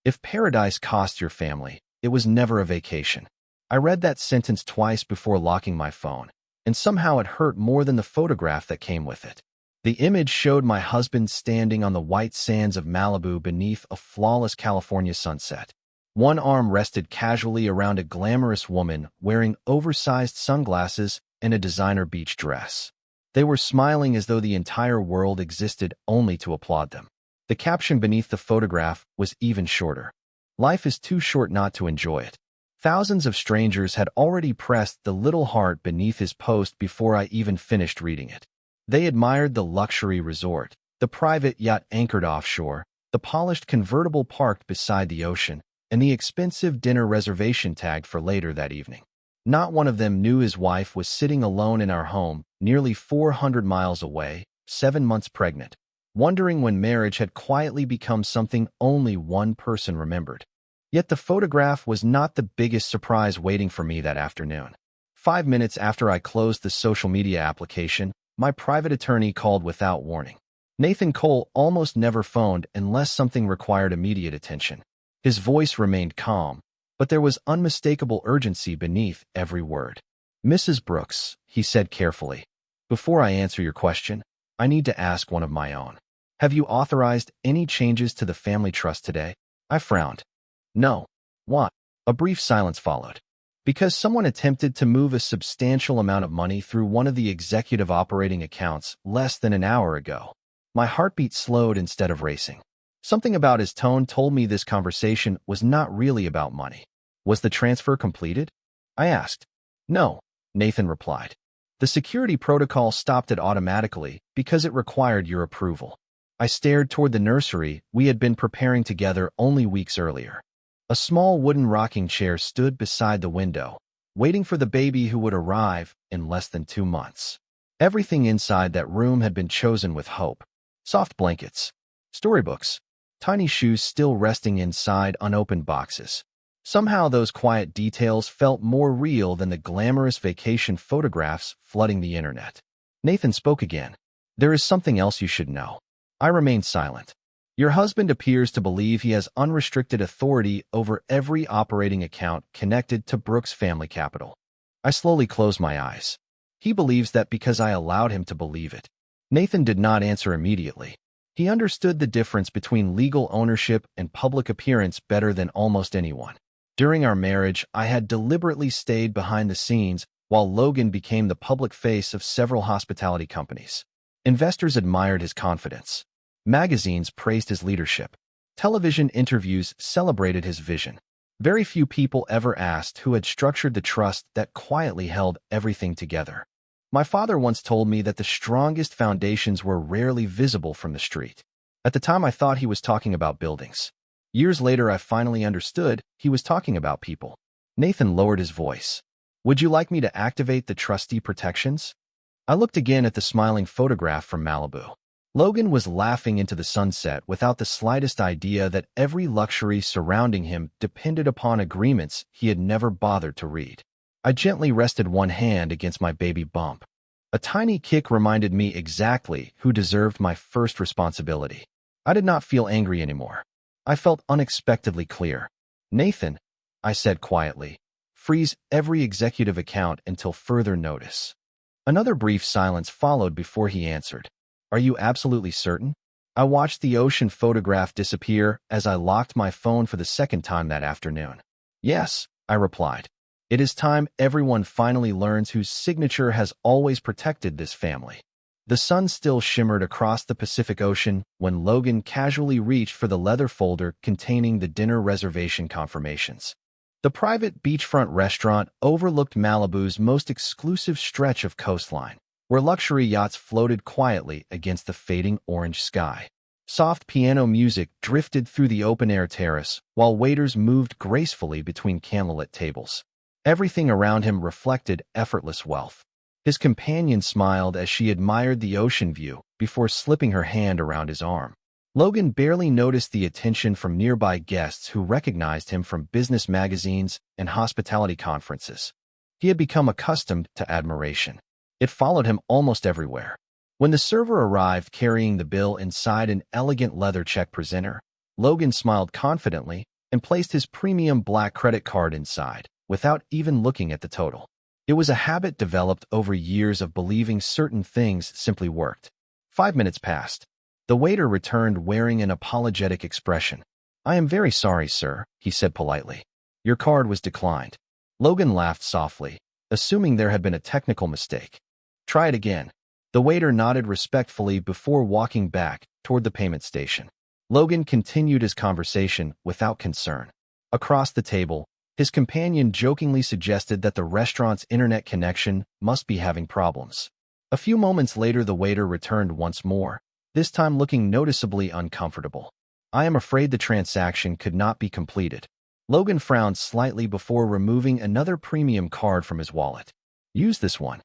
If paradise cost your family, it was never a vacation. I read that sentence twice before locking my phone, and somehow it hurt more than the photograph that came with it. The image showed my husband standing on the white sands of Malibu beneath a flawless California sunset. One arm rested casually around a glamorous woman wearing oversized sunglasses and a designer beach dress. They were smiling as though the entire world existed only to applaud them. The caption beneath the photograph was even shorter. "Life is too short not to enjoy it." Thousands of strangers had already pressed the little heart beneath his post before I even finished reading it. They admired the luxury resort, the private yacht anchored offshore, the polished convertible parked beside the ocean, and the expensive dinner reservation tagged for later that evening. Not one of them knew his wife was sitting alone in our home, nearly 400 miles away, 7 months pregnant, wondering when marriage had quietly become something only one person remembered. Yet the photograph was not the biggest surprise waiting for me that afternoon. 5 minutes after I closed the social media application, my private attorney called without warning. Nathan Cole almost never phoned unless something required immediate attention. His voice remained calm, but there was unmistakable urgency beneath every word. "Mrs. Brooks," he said carefully, "before I answer your question, I need to ask one of my own. Have you authorized any changes to the family trust today?" I frowned. "No." "Why?" A brief silence followed. "Because someone attempted to move a substantial amount of money through one of the executive operating accounts less than an hour ago." My heartbeat slowed instead of racing. Something about his tone told me this conversation was not really about money. "Was the transfer completed?" I asked. "No," Nathan replied. "The security protocol stopped it automatically because it required your approval." I stared toward the nursery we had been preparing together only weeks earlier. A small wooden rocking chair stood beside the window, waiting for the baby who would arrive in less than 2 months. Everything inside that room had been chosen with hope. Soft blankets, storybooks, tiny shoes still resting inside unopened boxes. Somehow those quiet details felt more real than the glamorous vacation photographs flooding the internet. Nathan spoke again. "There is something else you should know." I remained silent. "Your husband appears to believe he has unrestricted authority over every operating account connected to Brooks Family Capital." I slowly closed my eyes. "He believes that because I allowed him to believe it." Nathan did not answer immediately. He understood the difference between legal ownership and public appearance better than almost anyone. During our marriage, I had deliberately stayed behind the scenes while Logan became the public face of several hospitality companies. Investors admired his confidence. Magazines praised his leadership. Television interviews celebrated his vision. Very few people ever asked who had structured the trust that quietly held everything together. My father once told me that the strongest foundations were rarely visible from the street. At the time, I thought he was talking about buildings. Years later, I finally understood he was talking about people. Nathan lowered his voice. "Would you like me to activate the trustee protections?" I looked again at the smiling photograph from Malibu. Logan was laughing into the sunset without the slightest idea that every luxury surrounding him depended upon agreements he had never bothered to read. I gently rested one hand against my baby bump. A tiny kick reminded me exactly who deserved my first responsibility. I did not feel angry anymore. I felt unexpectedly clear. "Nathan," I said quietly, "freeze every executive account until further notice." Another brief silence followed before he answered. "Are you absolutely certain?" I watched the ocean photograph disappear as I locked my phone for the second time that afternoon. "Yes," I replied. "It is time everyone finally learns whose signature has always protected this family." The sun still shimmered across the Pacific Ocean when Logan casually reached for the leather folder containing the dinner reservation confirmations. The private beachfront restaurant overlooked Malibu's most exclusive stretch of coastline, where luxury yachts floated quietly against the fading orange sky. Soft piano music drifted through the open-air terrace, while waiters moved gracefully between candlelit tables. Everything around him reflected effortless wealth. His companion smiled as she admired the ocean view before slipping her hand around his arm. Logan barely noticed the attention from nearby guests who recognized him from business magazines and hospitality conferences. He had become accustomed to admiration. It followed him almost everywhere. When the server arrived carrying the bill inside an elegant leather check presenter, Logan smiled confidently and placed his premium black credit card inside, without even looking at the total. It was a habit developed over years of believing certain things simply worked. 5 minutes passed. The waiter returned wearing an apologetic expression. "I am very sorry, sir," he said politely. "Your card was declined." Logan laughed softly, assuming there had been a technical mistake. "Try it again." The waiter nodded respectfully before walking back toward the payment station. Logan continued his conversation without concern. Across the table, his companion jokingly suggested that the restaurant's internet connection must be having problems. A few moments later, the waiter returned once more, this time looking noticeably uncomfortable. "I am afraid the transaction could not be completed." Logan frowned slightly before removing another premium card from his wallet. "Use this one."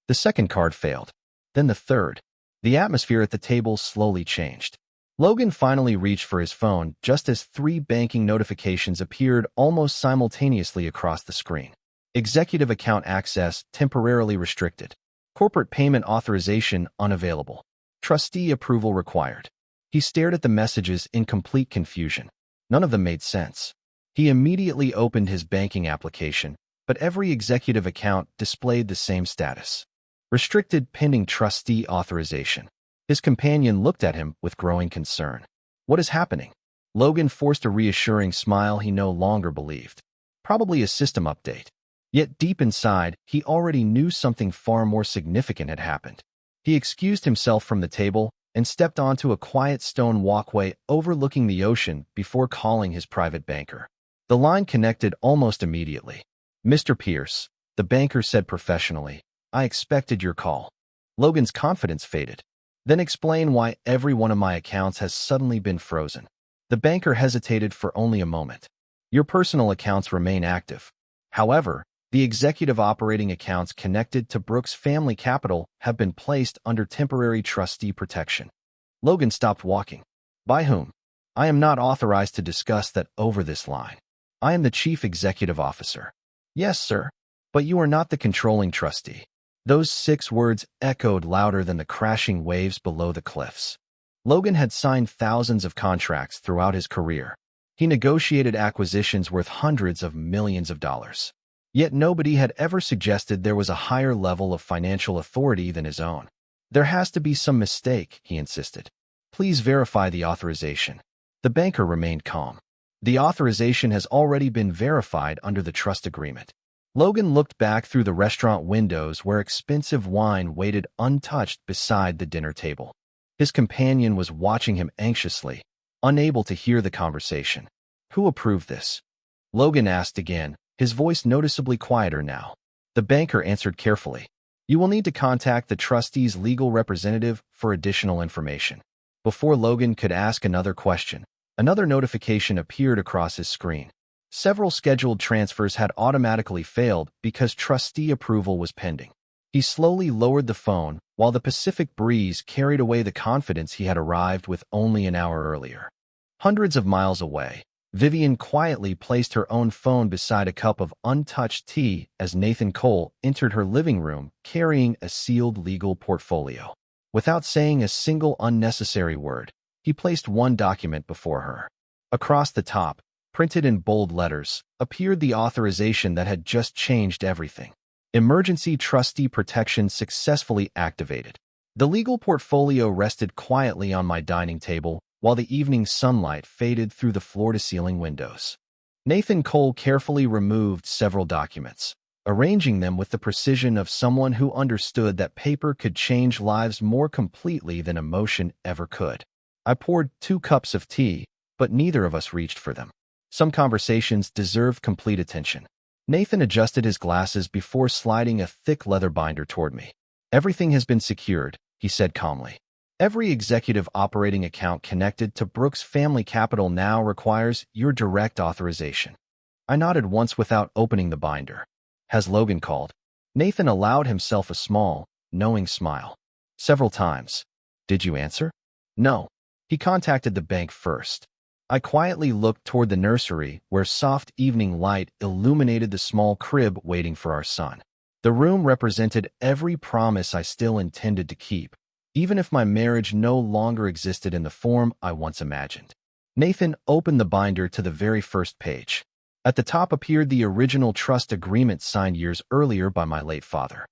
The second card failed. Then the third. The atmosphere at the table slowly changed. Logan finally reached for his phone just as 3 banking notifications appeared almost simultaneously across the screen. Executive account access temporarily restricted. Corporate payment authorization unavailable. Trustee approval required. He stared at the messages in complete confusion. None of them made sense. He immediately opened his banking application, but every executive account displayed the same status. Restricted pending trustee authorization. His companion looked at him with growing concern. "What is happening?" Logan forced a reassuring smile he no longer believed. Probably a system update. Yet deep inside, he already knew something far more significant had happened. He excused himself from the table and stepped onto a quiet stone walkway overlooking the ocean before calling his private banker. The line connected almost immediately. "Mr. Pierce," the banker said professionally, "I expected your call." Logan's confidence faded. "Then explain why every one of my accounts has suddenly been frozen." The banker hesitated for only a moment. "Your personal accounts remain active. However, the executive operating accounts connected to Brooks Family Capital have been placed under temporary trustee protection." Logan stopped walking. "By whom?" "I am not authorized to discuss that over this line. I am the chief executive officer." "Yes, sir. But you are not the controlling trustee." Those 6 words echoed louder than the crashing waves below the cliffs. Logan had signed thousands of contracts throughout his career. He negotiated acquisitions worth hundreds of millions of dollars. Yet nobody had ever suggested there was a higher level of financial authority than his own. "There has to be some mistake," he insisted. "Please verify the authorization." The banker remained calm. "The authorization has already been verified under the trust agreement." Logan looked back through the restaurant windows where expensive wine waited untouched beside the dinner table. His companion was watching him anxiously, unable to hear the conversation. "Who approved this?" Logan asked again, his voice noticeably quieter now. The banker answered carefully. "You will need to contact the trustee's legal representative for additional information." Before Logan could ask another question, another notification appeared across his screen. Several scheduled transfers had automatically failed because trustee approval was pending. He slowly lowered the phone while the Pacific breeze carried away the confidence he had arrived with only an hour earlier. Hundreds of miles away, Vivian quietly placed her own phone beside a cup of untouched tea as Nathan Cole entered her living room carrying a sealed legal portfolio. Without saying a single unnecessary word, he placed one document before her. Across the top, printed in bold letters, appeared the authorization that had just changed everything. Emergency trustee protection successfully activated. The legal portfolio rested quietly on my dining table while the evening sunlight faded through the floor-to-ceiling windows. Nathan Cole carefully removed several documents, arranging them with the precision of someone who understood that paper could change lives more completely than emotion ever could. I poured 2 cups of tea, but neither of us reached for them. Some conversations deserved complete attention. Nathan adjusted his glasses before sliding a thick leather binder toward me. "Everything has been secured," he said calmly. "Every executive operating account connected to Brooks Family Capital now requires your direct authorization." I nodded once without opening the binder. "Has Logan called?" Nathan allowed himself a small, knowing smile. "Several times." "Did you answer?" "No. He contacted the bank first." I quietly looked toward the nursery where soft evening light illuminated the small crib waiting for our son. The room represented every promise I still intended to keep, even if my marriage no longer existed in the form I once imagined. Nathan opened the binder to the very first page. At the top appeared the original trust agreement signed years earlier by my late father.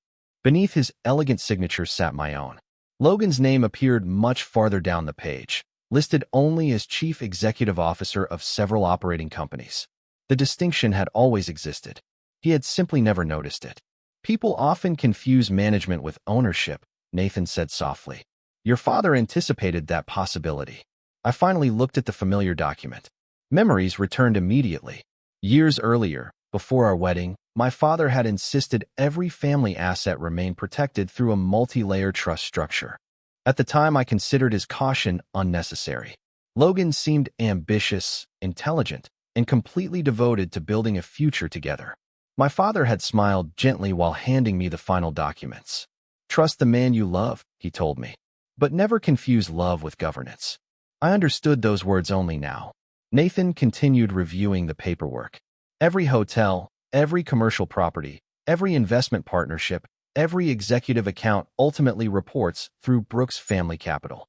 Beneath his elegant signature sat my own. Logan's name appeared much farther down the page, listed only as chief executive officer of several operating companies. The distinction had always existed. He had simply never noticed it. People often confuse management with ownership, Nathan said softly. Your father anticipated that possibility. I finally looked at the familiar document. Memories returned immediately. Years earlier, before our wedding, my father had insisted every family asset remain protected through a multi-layer trust structure. At the time, I considered his caution unnecessary. Logan seemed ambitious, intelligent, and completely devoted to building a future together. My father had smiled gently while handing me the final documents. Trust the man you love, he told me, but never confuse love with governance. I understood those words only now. Nathan continued reviewing the paperwork. Every hotel, every commercial property, every investment partnership, every executive account ultimately reports through Brooks Family Capital.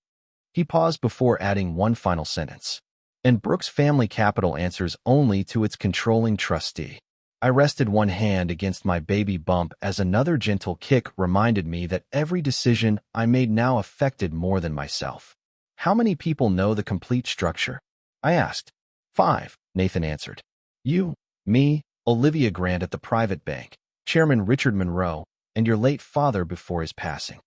He paused before adding one final sentence. And Brooks Family Capital answers only to its controlling trustee. I rested one hand against my baby bump as another gentle kick reminded me that every decision I made now affected more than myself. How many people know the complete structure? I asked. 5, Nathan answered. You, me, Olivia Grant at the private bank, Chairman Richard Monroe, and your late father before his passing.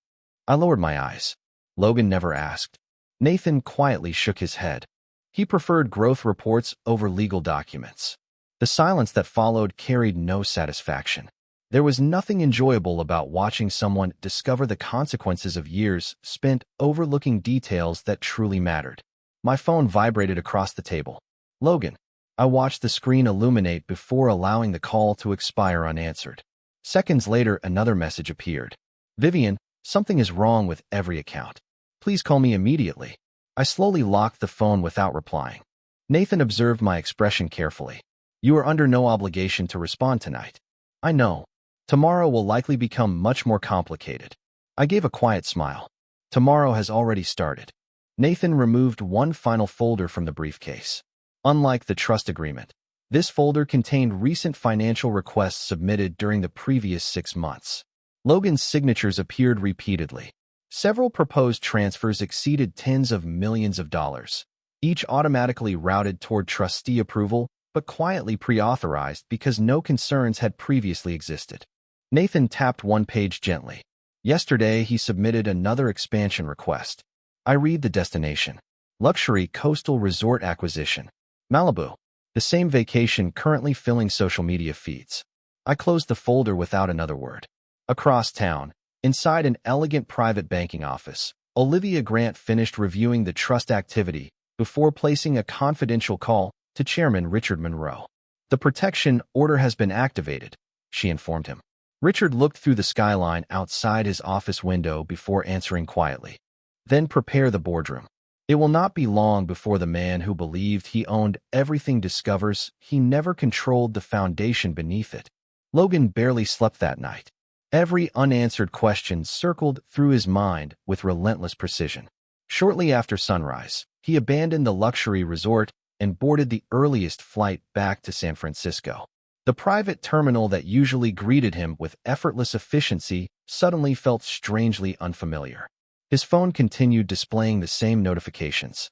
I lowered my eyes. Logan never asked. Nathan quietly shook his head. He preferred growth reports over legal documents. The silence that followed carried no satisfaction. There was nothing enjoyable about watching someone discover the consequences of years spent overlooking details that truly mattered. My phone vibrated across the table. Logan. I watched the screen illuminate before allowing the call to expire unanswered. Seconds later, another message appeared. Vivian, something is wrong with every account. Please call me immediately. I slowly locked the phone without replying. Nathan observed my expression carefully. You are under no obligation to respond tonight. I know. Tomorrow will likely become much more complicated. I gave a quiet smile. Tomorrow has already started. Nathan removed one final folder from the briefcase. Unlike the trust agreement, this folder contained recent financial requests submitted during the previous 6 months. Logan's signatures appeared repeatedly. Several proposed transfers exceeded tens of millions of dollars, each automatically routed toward trustee approval, but quietly pre-authorized because no concerns had previously existed. Nathan tapped one page gently. Yesterday, he submitted another expansion request. I read the destination. Luxury coastal resort acquisition. Malibu. The same vacation currently filling social media feeds. I closed the folder without another word. Across town, inside an elegant private banking office, Olivia Grant finished reviewing the trust activity before placing a confidential call to Chairman Richard Monroe. The protection order has been activated, she informed him. Richard looked through the skyline outside his office window before answering quietly. Then prepare the boardroom. It will not be long before the man who believed he owned everything discovers he never controlled the foundation beneath it. Logan barely slept that night. Every unanswered question circled through his mind with relentless precision. Shortly after sunrise, he abandoned the luxury resort and boarded the earliest flight back to San Francisco. The private terminal that usually greeted him with effortless efficiency suddenly felt strangely unfamiliar. His phone continued displaying the same notifications.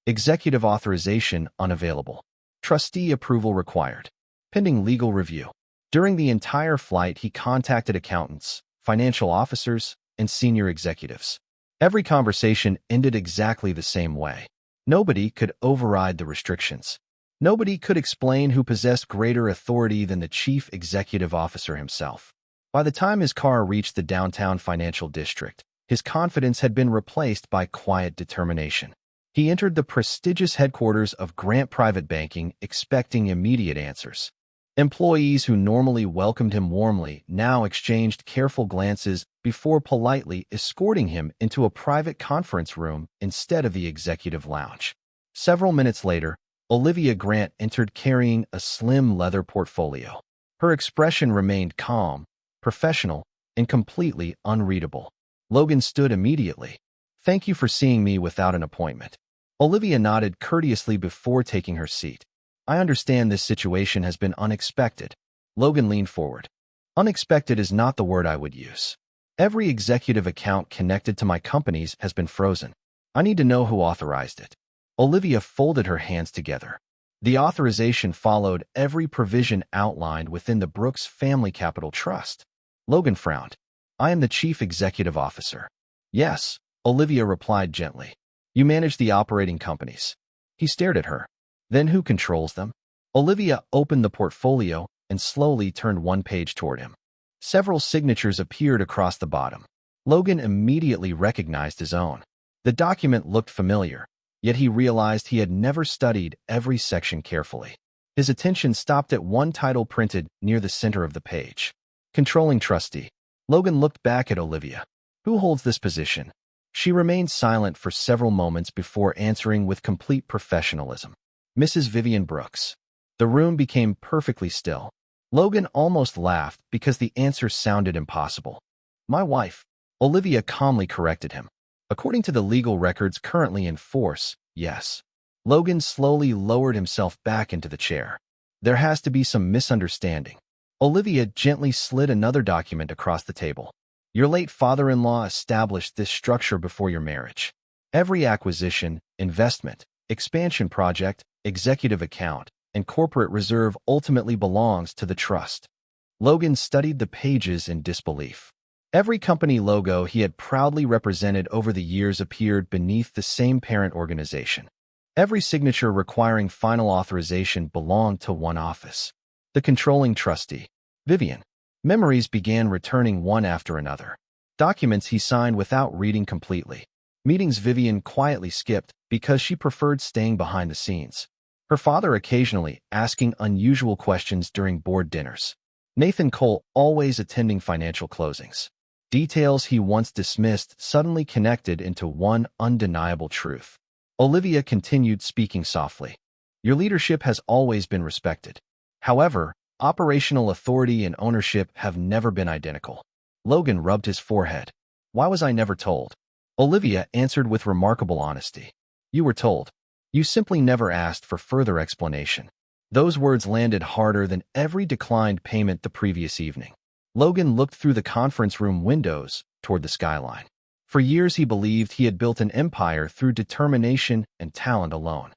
Executive authorization unavailable. Trustee approval required. Pending legal review. During the entire flight, he contacted accountants, financial officers, and senior executives. Every conversation ended exactly the same way. Nobody could override the restrictions. Nobody could explain who possessed greater authority than the chief executive officer himself. By the time his car reached the downtown financial district, his confidence had been replaced by quiet determination. He entered the prestigious headquarters of Grant Private Banking expecting immediate answers. Employees who normally welcomed him warmly now exchanged careful glances before politely escorting him into a private conference room instead of the executive lounge. Several minutes later, Olivia Grant entered carrying a slim leather portfolio. Her expression remained calm, professional, and completely unreadable. Logan stood immediately. Thank you for seeing me without an appointment. Olivia nodded courteously before taking her seat. I understand this situation has been unexpected. Logan leaned forward. Unexpected is not the word I would use. Every executive account connected to my companies has been frozen. I need to know who authorized it. Olivia folded her hands together. The authorization followed every provision outlined within the Brooks Family Capital Trust. Logan frowned. I am the chief executive officer. Yes, Olivia replied gently. You manage the operating companies. He stared at her. Then who controls them? Olivia opened the portfolio and slowly turned one page toward him. Several signatures appeared across the bottom. Logan immediately recognized his own. The document looked familiar, yet he realized he had never studied every section carefully. His attention stopped at one title printed near the center of the page. Controlling Trustee. Logan looked back at Olivia. Who holds this position? She remained silent for several moments before answering with complete professionalism. Mrs. Vivian Brooks. The room became perfectly still. Logan almost laughed because the answer sounded impossible. My wife. Olivia calmly corrected him. According to the legal records currently in force, yes. Logan slowly lowered himself back into the chair. There has to be some misunderstanding. Olivia gently slid another document across the table. Your late father-in-law established this structure before your marriage. Every acquisition, investment, expansion project, executive account, and corporate reserve ultimately belongs to the trust. Logan studied the pages in disbelief. Every company logo he had proudly represented over the years appeared beneath the same parent organization. Every signature requiring final authorization belonged to one office. The controlling trustee, Vivian. Memories began returning one after another. Documents he signed without reading completely. Meetings Vivian quietly skipped because she preferred staying behind the scenes. Her father occasionally asking unusual questions during board dinners. Nathan Cole always attending financial closings. Details he once dismissed suddenly connected into one undeniable truth. Olivia continued speaking softly. Your leadership has always been respected. However, operational authority and ownership have never been identical. Logan rubbed his forehead. Why was I never told? Olivia answered with remarkable honesty. You were told. You simply never asked for further explanation. Those words landed harder than every declined payment the previous evening. Logan looked through the conference room windows toward the skyline. For years he believed he had built an empire through determination and talent alone.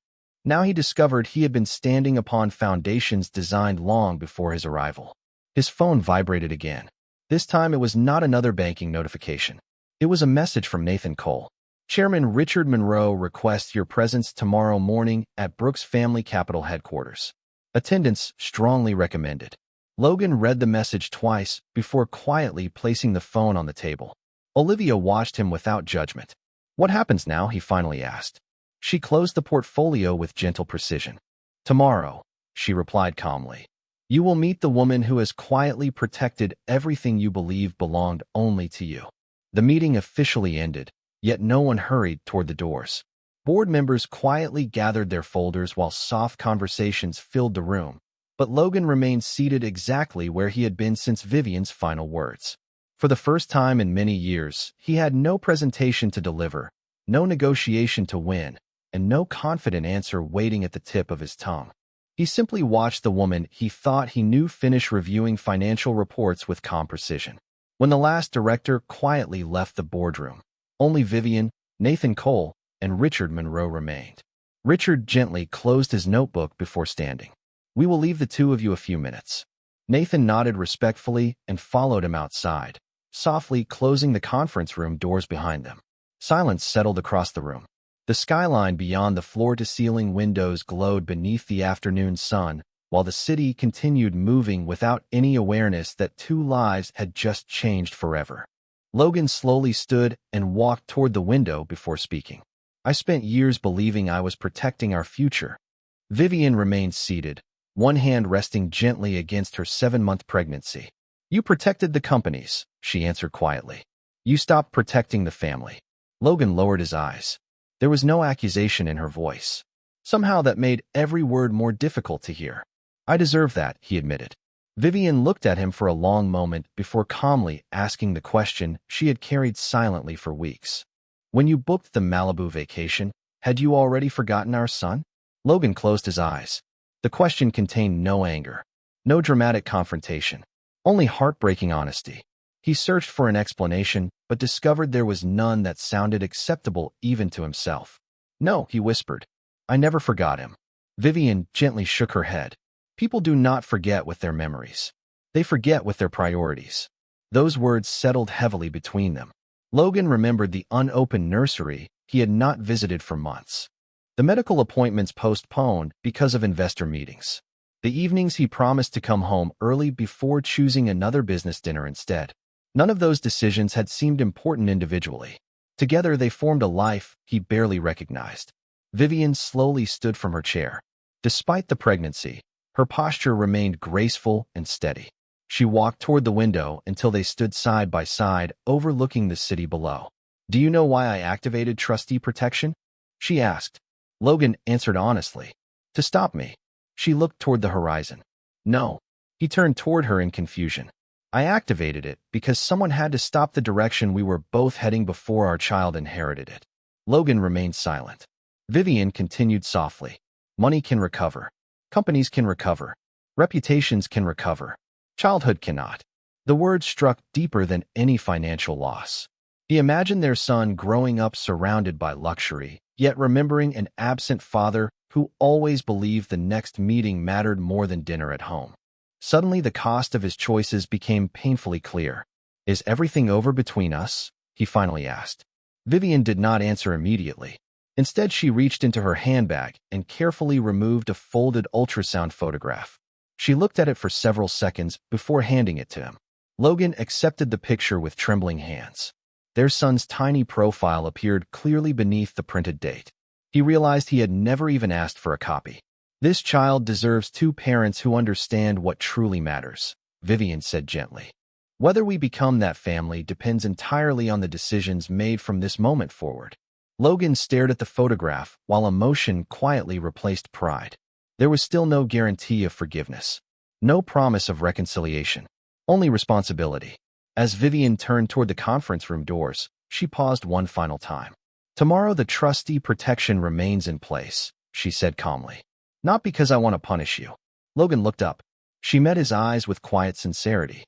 Now he discovered he had been standing upon foundations designed long before his arrival. His phone vibrated again. This time it was not another banking notification. It was a message from Nathan Cole. Chairman Richard Monroe requests your presence tomorrow morning at Brooks Family Capital Headquarters. Attendance strongly recommended. Logan read the message twice before quietly placing the phone on the table. Olivia watched him without judgment. What happens now? He finally asked. She closed the portfolio with gentle precision. Tomorrow, she replied calmly. You will meet the woman who has quietly protected everything you believe belonged only to you. The meeting officially ended, yet no one hurried toward the doors. Board members quietly gathered their folders while soft conversations filled the room, but Logan remained seated exactly where he had been since Vivian's final words. For the first time in many years, he had no presentation to deliver, no negotiation to win, and no confident answer waiting at the tip of his tongue. He simply watched the woman he thought he knew finish reviewing financial reports with calm precision. When the last director quietly left the boardroom, only Vivian, Nathan Cole, and Richard Monroe remained. Richard gently closed his notebook before standing. We will leave the two of you a few minutes. Nathan nodded respectfully and followed him outside, softly closing the conference room doors behind them. Silence settled across the room. The skyline beyond the floor-to-ceiling windows glowed beneath the afternoon sun, while the city continued moving without any awareness that two lives had just changed forever. Logan slowly stood and walked toward the window before speaking. I spent years believing I was protecting our future. Vivian remained seated, one hand resting gently against her 7-month pregnancy. You protected the companies, she answered quietly. You stopped protecting the family. Logan lowered his eyes. There was no accusation in her voice. Somehow that made every word more difficult to hear. I deserve that, he admitted. Vivian looked at him for a long moment before calmly asking the question she had carried silently for weeks. When you booked the Malibu vacation, Had you already forgotten our son? Logan closed his eyes. The question contained no anger, no dramatic confrontation, only heartbreaking honesty. He searched for an explanation, but discovered there was none that sounded acceptable even to himself. No, he whispered. I never forgot him. Vivian gently shook her head. People do not forget with their memories. They forget with their priorities. Those words settled heavily between them. Logan remembered the unopened nursery he had not visited for months. The medical appointments postponed because of investor meetings. The evenings he promised to come home early before choosing another business dinner instead. None of those decisions had seemed important individually. Together they formed a life he barely recognized. Vivian slowly stood from her chair. Despite the pregnancy, her posture remained graceful and steady. She walked toward the window until they stood side by side, overlooking the city below. Do you know why I activated trustee protection? She asked. Logan answered honestly. To stop me. She looked toward the horizon. No. He turned toward her in confusion. I activated it because someone had to stop the direction we were both heading before our child inherited it. Logan remained silent. Vivian continued softly. Money can recover. Companies can recover. Reputations can recover. Childhood cannot. The words struck deeper than any financial loss. He imagined their son growing up surrounded by luxury, yet remembering an absent father who always believed the next meeting mattered more than dinner at home. Suddenly, the cost of his choices became painfully clear. Is everything over between us? He finally asked. Vivian did not answer immediately. Instead, she reached into her handbag and carefully removed a folded ultrasound photograph. She looked at it for several seconds before handing it to him. Logan accepted the picture with trembling hands. Their son's tiny profile appeared clearly beneath the printed date. He realized he had never even asked for a copy. This child deserves two parents who understand what truly matters, Vivian said gently. Whether we become that family depends entirely on the decisions made from this moment forward. Logan stared at the photograph while emotion quietly replaced pride. There was still no guarantee of forgiveness, no promise of reconciliation, only responsibility. As Vivian turned toward the conference room doors, she paused one final time. Tomorrow the trustee protection remains in place, she said calmly. Not because I want to punish you. Logan looked up. She met his eyes with quiet sincerity.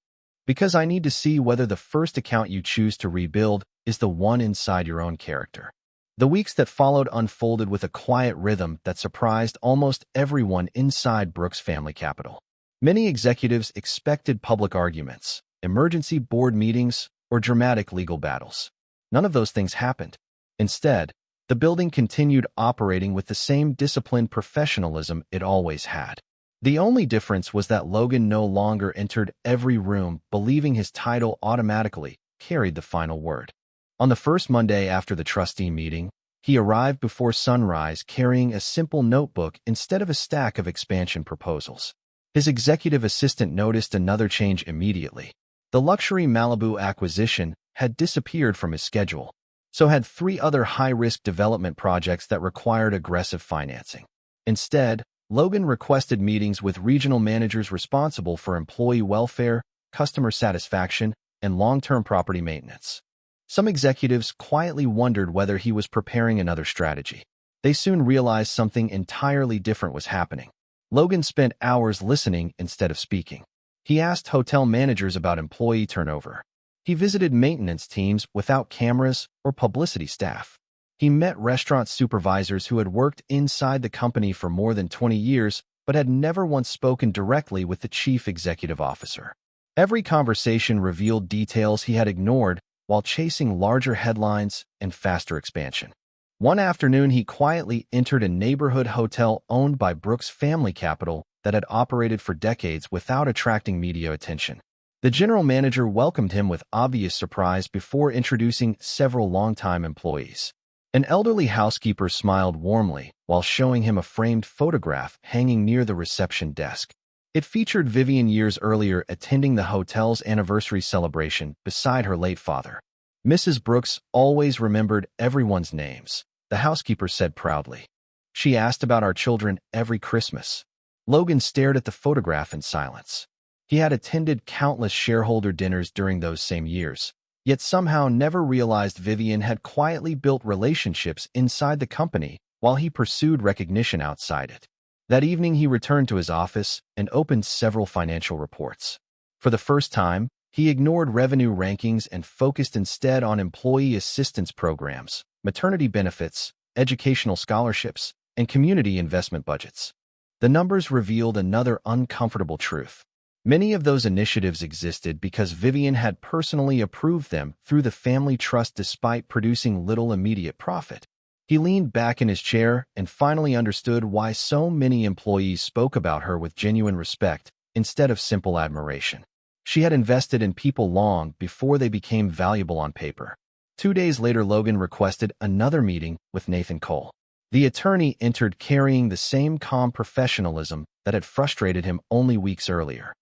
Because I need to see whether the first account you choose to rebuild is the one inside your own character. The weeks that followed unfolded with a quiet rhythm that surprised almost everyone inside Brooks Family Capital. Many executives expected public arguments, emergency board meetings, or dramatic legal battles. None of those things happened. Instead, the building continued operating with the same disciplined professionalism it always had. The only difference was that Logan no longer entered every room believing his title automatically carried the final word. On the first Monday after the trustee meeting, he arrived before sunrise carrying a simple notebook instead of a stack of expansion proposals. His executive assistant noticed another change immediately. The luxury Malibu acquisition had disappeared from his schedule, so had 3 other high-risk development projects that required aggressive financing. Instead, Logan requested meetings with regional managers responsible for employee welfare, customer satisfaction, and long-term property maintenance. Some executives quietly wondered whether he was preparing another strategy. They soon realized something entirely different was happening. Logan spent hours listening instead of speaking. He asked hotel managers about employee turnover. He visited maintenance teams without cameras or publicity staff. He met restaurant supervisors who had worked inside the company for more than 20 years but had never once spoken directly with the chief executive officer. Every conversation revealed details he had ignored while chasing larger headlines and faster expansion. One afternoon, he quietly entered a neighborhood hotel owned by Brooks Family Capital that had operated for decades without attracting media attention. The general manager welcomed him with obvious surprise before introducing several longtime employees. An elderly housekeeper smiled warmly while showing him a framed photograph hanging near the reception desk. It featured Vivian years earlier attending the hotel's anniversary celebration beside her late father. Mrs. Brooks always remembered everyone's names, the housekeeper said proudly. She asked about our children every Christmas. Logan stared at the photograph in silence. He had attended countless shareholder dinners during those same years, yet somehow never realized Vivian had quietly built relationships inside the company while he pursued recognition outside it. That evening, he returned to his office and opened several financial reports. For the first time, he ignored revenue rankings and focused instead on employee assistance programs, maternity benefits, educational scholarships, and community investment budgets. The numbers revealed another uncomfortable truth. Many of those initiatives existed because Vivian had personally approved them through the family trust despite producing little immediate profit. He leaned back in his chair and finally understood why so many employees spoke about her with genuine respect instead of simple admiration. She had invested in people long before they became valuable on paper. 2 days later, Logan requested another meeting with Nathan Cole. The attorney entered carrying the same calm professionalism that had frustrated him only weeks earlier.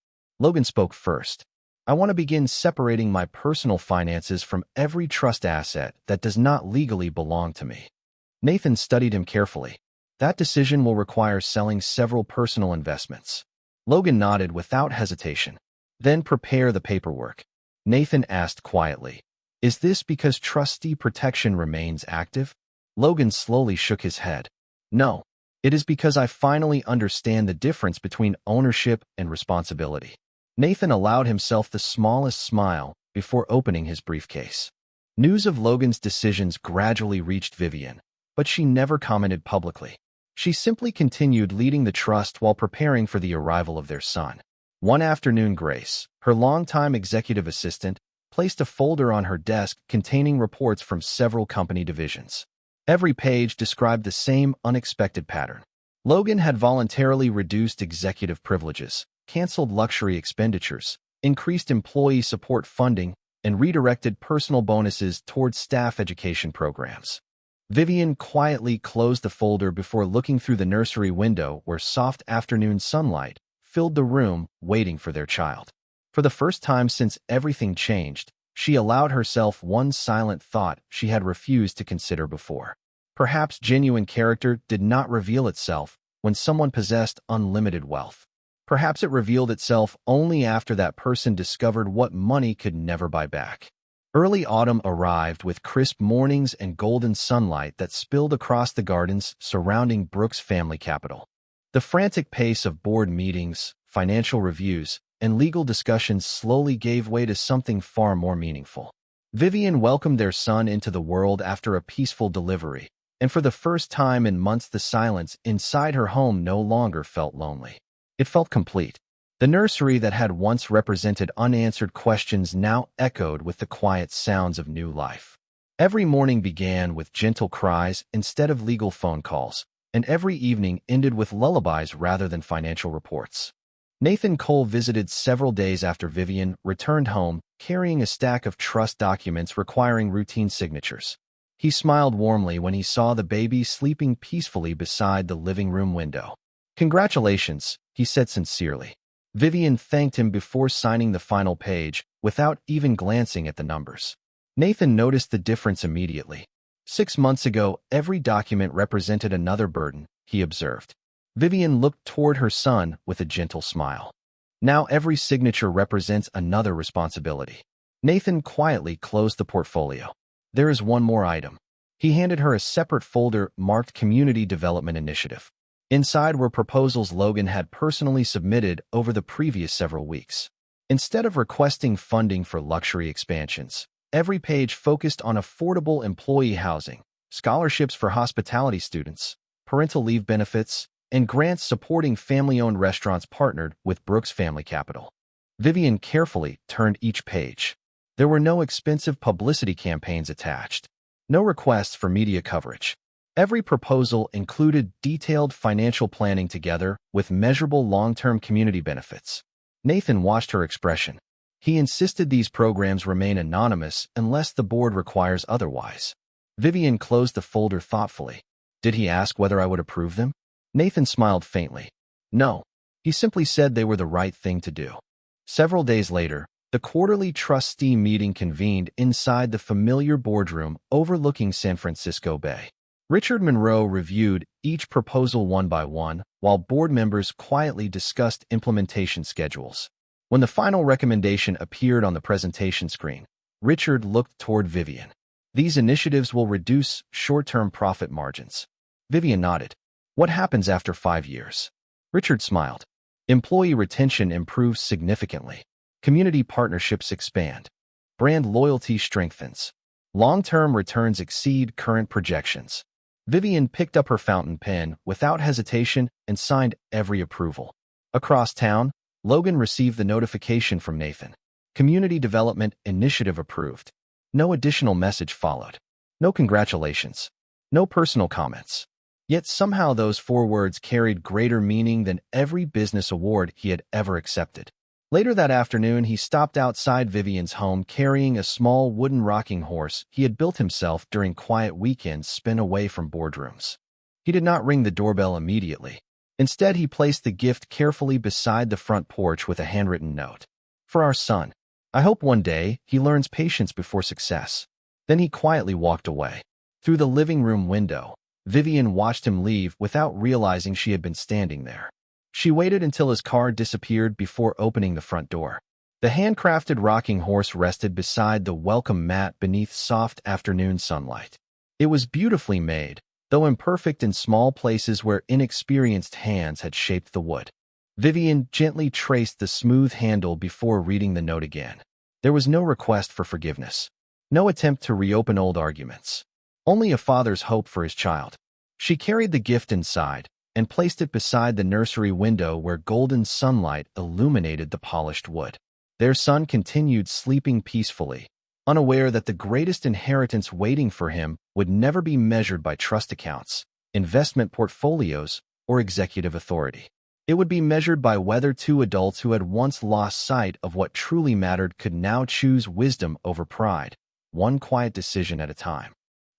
Logan spoke first. "I want to begin separating my personal finances from every trust asset that does not legally belong to me." Nathan studied him carefully. "That decision will require selling several personal investments." Logan nodded without hesitation. "Then prepare the paperwork." Nathan asked quietly, "Is this because trustee protection remains active?" Logan slowly shook his head. "No, it is because I finally understand the difference between ownership and responsibility." Nathan allowed himself the smallest smile before opening his briefcase. News of Logan's decisions gradually reached Vivian, but she never commented publicly. She simply continued leading the trust while preparing for the arrival of their son. One afternoon, Grace, her longtime executive assistant, placed a folder on her desk containing reports from several company divisions. Every page described the same unexpected pattern. Logan had voluntarily reduced executive privileges, canceled luxury expenditures, increased employee support funding, and redirected personal bonuses towards staff education programs. Vivian quietly closed the folder before looking through the nursery window where soft afternoon sunlight filled the room, waiting for their child. For the first time since everything changed, she allowed herself one silent thought she had refused to consider before. Perhaps genuine character did not reveal itself when someone possessed unlimited wealth. Perhaps it revealed itself only after that person discovered what money could never buy back. Early autumn arrived with crisp mornings and golden sunlight that spilled across the gardens surrounding Brooks' family capital. The frantic pace of board meetings, financial reviews, and legal discussions slowly gave way to something far more meaningful. Vivian welcomed their son into the world after a peaceful delivery, and for the first time in months the silence inside her home no longer felt lonely. It felt complete. The nursery that had once represented unanswered questions now echoed with the quiet sounds of new life. Every morning began with gentle cries instead of legal phone calls, and every evening ended with lullabies rather than financial reports. Nathan Cole visited several days after Vivian returned home, carrying a stack of trust documents requiring routine signatures. He smiled warmly when he saw the baby sleeping peacefully beside the living room window. "Congratulations," he said sincerely. Vivian thanked him before signing the final page, without even glancing at the numbers. Nathan noticed the difference immediately. 6 months ago, every document represented another burden, he observed. Vivian looked toward her son with a gentle smile. Now every signature represents another responsibility. Nathan quietly closed the portfolio. "There is one more item." He handed her a separate folder marked Community Development Initiative. Inside were proposals Logan had personally submitted over the previous several weeks. Instead of requesting funding for luxury expansions, every page focused on affordable employee housing, scholarships for hospitality students, parental leave benefits, and grants supporting family-owned restaurants partnered with Brooks Family Capital. Vivian carefully turned each page. There were no expensive publicity campaigns attached, no requests for media coverage. Every proposal included detailed financial planning together with measurable long-term community benefits. Nathan watched her expression. He insisted these programs remain anonymous unless the board requires otherwise. Vivian closed the folder thoughtfully. "Did he ask whether I would approve them?" Nathan smiled faintly. "No. He simply said they were the right thing to do." Several days later, the quarterly trustee meeting convened inside the familiar boardroom overlooking San Francisco Bay. Richard Monroe reviewed each proposal one by one, while board members quietly discussed implementation schedules. When the final recommendation appeared on the presentation screen, Richard looked toward Vivian. "These initiatives will reduce short-term profit margins. Vivian nodded. What happens after 5 years? Richard smiled. Employee retention improves significantly. Community partnerships expand. Brand loyalty strengthens. Long-term returns exceed current projections. Vivian picked up her fountain pen without hesitation and signed every approval. Across town, Logan received the notification from Nathan. Community Development Initiative approved. No additional message followed. No congratulations. No personal comments. Yet somehow those 4 words carried greater meaning than every business award he had ever accepted. Later that afternoon, he stopped outside Vivian's home carrying a small wooden rocking horse he had built himself during quiet weekends spent away from boardrooms. He did not ring the doorbell immediately. Instead, he placed the gift carefully beside the front porch with a handwritten note. For our son. I hope one day he learns patience before success. Then he quietly walked away. Through the living room window, Vivian watched him leave without realizing she had been standing there. She waited until his car disappeared before opening the front door. The handcrafted rocking horse rested beside the welcome mat beneath soft afternoon sunlight. It was beautifully made, though imperfect in small places where inexperienced hands had shaped the wood. Vivian gently traced the smooth handle before reading the note again. There was no request for forgiveness. No attempt to reopen old arguments. Only a father's hope for his child. She carried the gift inside and placed it beside the nursery window where golden sunlight illuminated the polished wood. Their son continued sleeping peacefully, unaware that the greatest inheritance waiting for him would never be measured by trust accounts, investment portfolios, or executive authority. It would be measured by whether 2 adults who had once lost sight of what truly mattered could now choose wisdom over pride, one quiet decision at a time.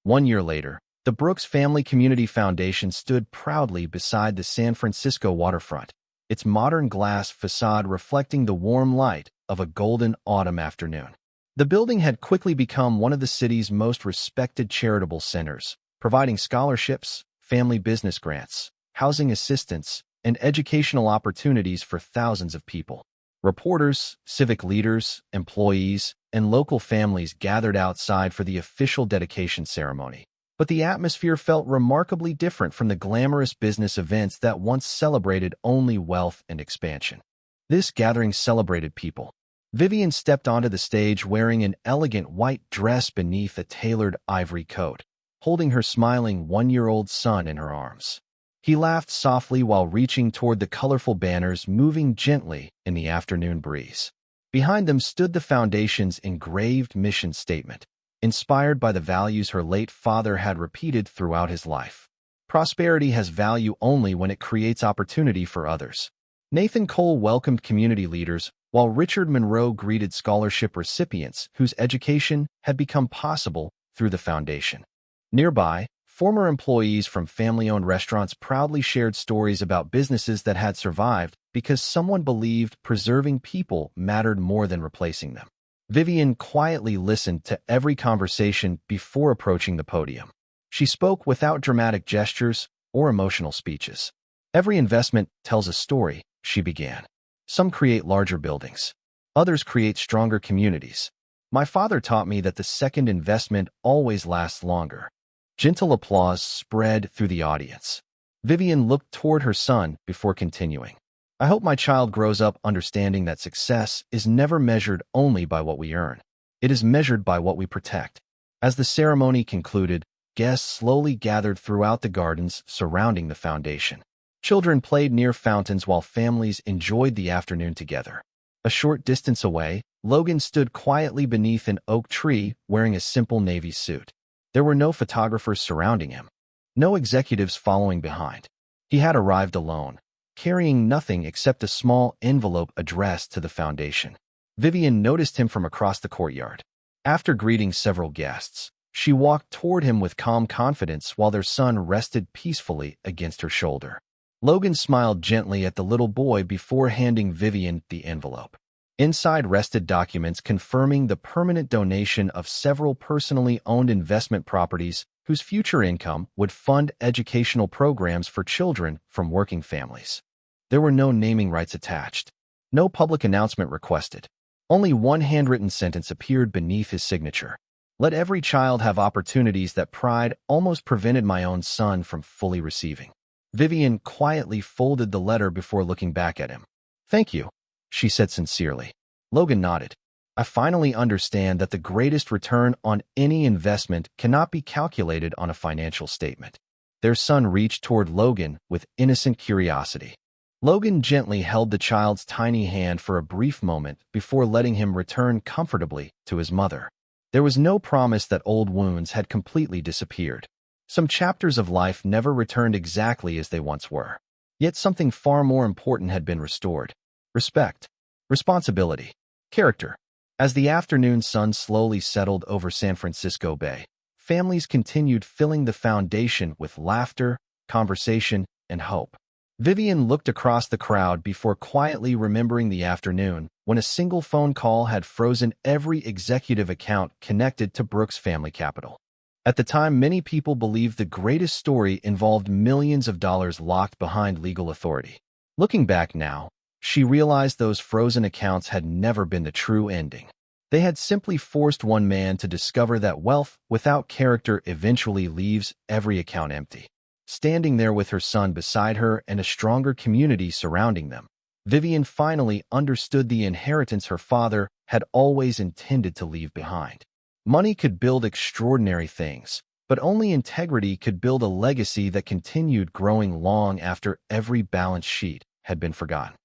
1 year later, the Brooks Family Community Foundation stood proudly beside the San Francisco waterfront, its modern glass facade reflecting the warm light of a golden autumn afternoon. The building had quickly become one of the city's most respected charitable centers, providing scholarships, family business grants, housing assistance, and educational opportunities for thousands of people. Reporters, civic leaders, employees, and local families gathered outside for the official dedication ceremony. But the atmosphere felt remarkably different from the glamorous business events that once celebrated only wealth and expansion. This gathering celebrated people. Vivian stepped onto the stage wearing an elegant white dress beneath a tailored ivory coat, holding her smiling 1-year-old son in her arms. He laughed softly while reaching toward the colorful banners moving gently in the afternoon breeze. Behind them stood the foundation's engraved mission statement, inspired by the values her late father had repeated throughout his life. Prosperity has value only when it creates opportunity for others. Nathan Cole welcomed community leaders, while Richard Monroe greeted scholarship recipients whose education had become possible through the foundation. Nearby, former employees from family-owned restaurants proudly shared stories about businesses that had survived because someone believed preserving people mattered more than replacing them. Vivian quietly listened to every conversation before approaching the podium. She spoke without dramatic gestures or emotional speeches. Every investment tells a story, she began. Some create larger buildings. Others create stronger communities. My father taught me that the second investment always lasts longer. Gentle applause spread through the audience. Vivian looked toward her son before continuing. I hope my child grows up understanding that success is never measured only by what we earn. It is measured by what we protect. As the ceremony concluded, guests slowly gathered throughout the gardens surrounding the foundation. Children played near fountains while families enjoyed the afternoon together. A short distance away, Logan stood quietly beneath an oak tree wearing a simple navy suit. There were no photographers surrounding him, no executives following behind. He had arrived alone, carrying nothing except a small envelope addressed to the foundation. Vivian noticed him from across the courtyard. After greeting several guests, she walked toward him with calm confidence while their son rested peacefully against her shoulder. Logan smiled gently at the little boy before handing Vivian the envelope. Inside rested documents confirming the permanent donation of several personally owned investment properties whose future income would fund educational programs for children from working families. There were no naming rights attached, no public announcement requested. Only one handwritten sentence appeared beneath his signature. Let every child have opportunities that pride almost prevented my own son from fully receiving. Vivian quietly folded the letter before looking back at him. Thank you, she said sincerely. Logan nodded. I finally understand that the greatest return on any investment cannot be calculated on a financial statement. Their son reached toward Logan with innocent curiosity. Logan gently held the child's tiny hand for a brief moment before letting him return comfortably to his mother. There was no promise that old wounds had completely disappeared. Some chapters of life never returned exactly as they once were. Yet something far more important had been restored. Respect, responsibility, character. As the afternoon sun slowly settled over San Francisco Bay, families continued filling the foundation with laughter, conversation, and hope. Vivian looked across the crowd before quietly remembering the afternoon when a single phone call had frozen every executive account connected to Brooks Family Capital. At the time, many people believed the greatest story involved millions of dollars locked behind legal authority. Looking back now, she realized those frozen accounts had never been the true ending. They had simply forced one man to discover that wealth without character eventually leaves every account empty. Standing there with her son beside her and a stronger community surrounding them, Vivian finally understood the inheritance her father had always intended to leave behind. Money could build extraordinary things, but only integrity could build a legacy that continued growing long after every balance sheet had been forgotten.